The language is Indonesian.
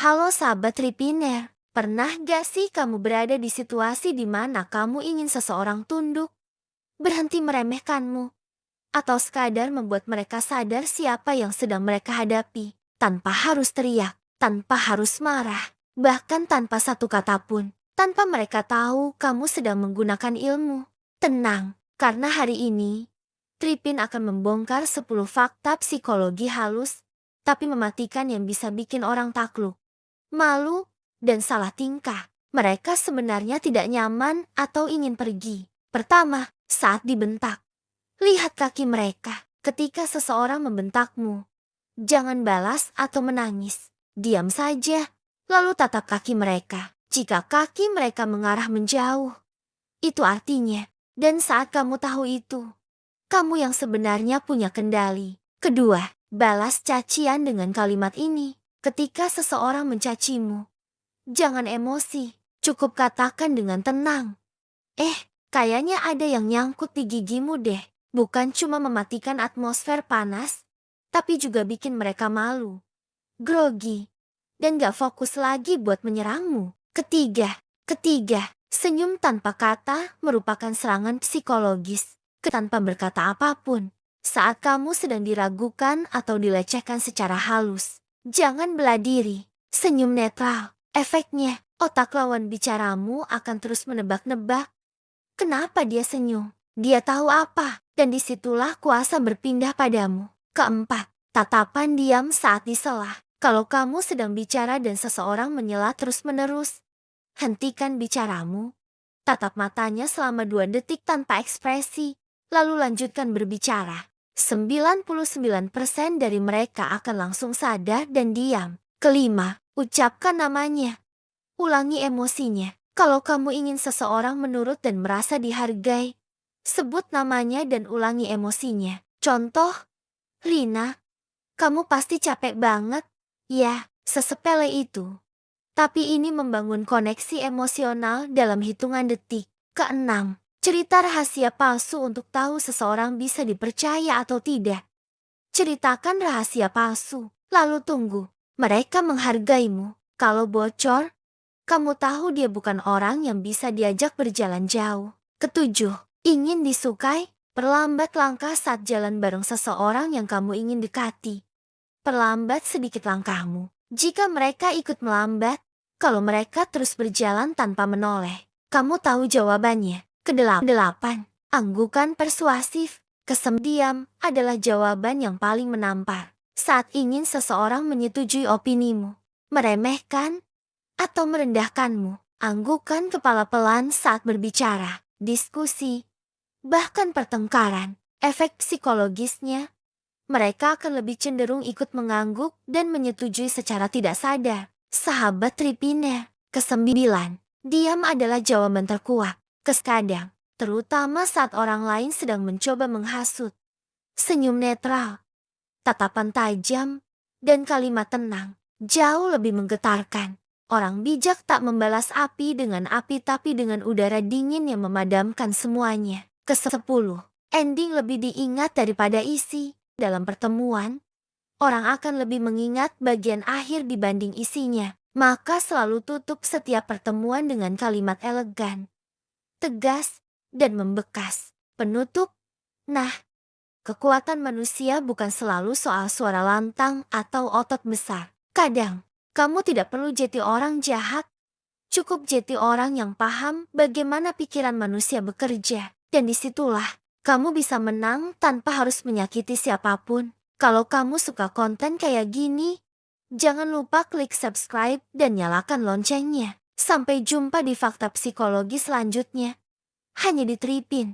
Halo sahabat Tripiner, pernah gak sih kamu berada di situasi di mana kamu ingin seseorang tunduk, berhenti meremehkanmu, atau sekadar membuat mereka sadar siapa yang sedang mereka hadapi, tanpa harus teriak, tanpa harus marah, bahkan tanpa satu kata pun, tanpa mereka tahu kamu sedang menggunakan ilmu. Tenang, karena hari ini, Tripin akan membongkar 10 fakta psikologi halus, tapi mematikan yang bisa bikin orang takluk, malu, dan salah tingkah. Mereka sebenarnya tidak nyaman atau ingin pergi. Pertama, saat dibentak. Lihat kaki mereka. Ketika seseorang membentakmu, jangan balas atau menangis. Diam saja, lalu tatap kaki mereka. Jika kaki mereka mengarah menjauh, itu artinya, dan saat kamu tahu itu, kamu yang sebenarnya punya kendali. Kedua, balas cacian dengan kalimat ini. Ketika seseorang mencacimu, jangan emosi, cukup katakan dengan tenang. Kayaknya ada yang nyangkut di gigimu deh. Bukan cuma mematikan atmosfer panas, tapi juga bikin mereka malu, grogi, dan gak fokus lagi buat menyerangmu. Ketiga, senyum tanpa kata merupakan serangan psikologis. Tanpa berkata apapun, saat kamu sedang diragukan atau dilecehkan secara halus, jangan bela diri, senyum netral. Efeknya, otak lawan bicaramu akan terus menebak-nebak. Kenapa dia senyum? Dia tahu apa? Dan disitulah kuasa berpindah padamu. Keempat, tatapan diam saat disela. Kalau kamu sedang bicara dan seseorang menyela terus-menerus, hentikan bicaramu. Tatap matanya selama 2 detik tanpa ekspresi, lalu lanjutkan berbicara. 99% dari mereka akan langsung sadar dan diam. Kelima, ucapkan namanya. Ulangi emosinya. Kalau kamu ingin seseorang menurut dan merasa dihargai, sebut namanya dan ulangi emosinya. Contoh, Rina, kamu pasti capek banget. Ya, sesepele itu. Tapi ini membangun koneksi emosional dalam hitungan detik. Keenam, cerita rahasia palsu untuk tahu seseorang bisa dipercaya atau tidak. Ceritakan rahasia palsu, lalu tunggu. Mereka menghargaimu. Kalau bocor, kamu tahu dia bukan orang yang bisa diajak berjalan jauh. Ketujuh, ingin disukai, perlambat langkah saat jalan bareng seseorang yang kamu ingin dekati. Perlambat sedikit langkahmu. Jika mereka ikut melambat, kalau mereka terus berjalan tanpa menoleh, kamu tahu jawabannya. Kedelapan, anggukan persuasif. Diam adalah jawaban yang paling menampar. Saat ingin seseorang menyetujui opinimu, meremehkan, atau merendahkanmu, anggukan kepala pelan saat berbicara, diskusi, bahkan pertengkaran. Efek psikologisnya, mereka akan lebih cenderung ikut mengangguk dan menyetujui secara tidak sadar. Sahabat Tripiner, kesembilan, diam adalah jawaban terkuat. Kadang, terutama saat orang lain sedang mencoba menghasut. Senyum netral, tatapan tajam, dan kalimat tenang jauh lebih menggetarkan. Orang bijak tak membalas api dengan api tapi dengan udara dingin yang memadamkan semuanya. Kesepuluh, ending lebih diingat daripada isi. Dalam pertemuan, orang akan lebih mengingat bagian akhir dibanding isinya. Maka selalu tutup setiap pertemuan dengan kalimat elegan, tegas, dan membekas. Penutup, nah, kekuatan manusia bukan selalu soal suara lantang atau otot besar. Kadang, kamu tidak perlu jadi orang jahat. Cukup jadi orang yang paham bagaimana pikiran manusia bekerja. Dan disitulah, kamu bisa menang tanpa harus menyakiti siapapun. Kalau kamu suka konten kayak gini, jangan lupa klik subscribe dan nyalakan loncengnya. Sampai jumpa di fakta psikologi selanjutnya. Hanya di Tripin.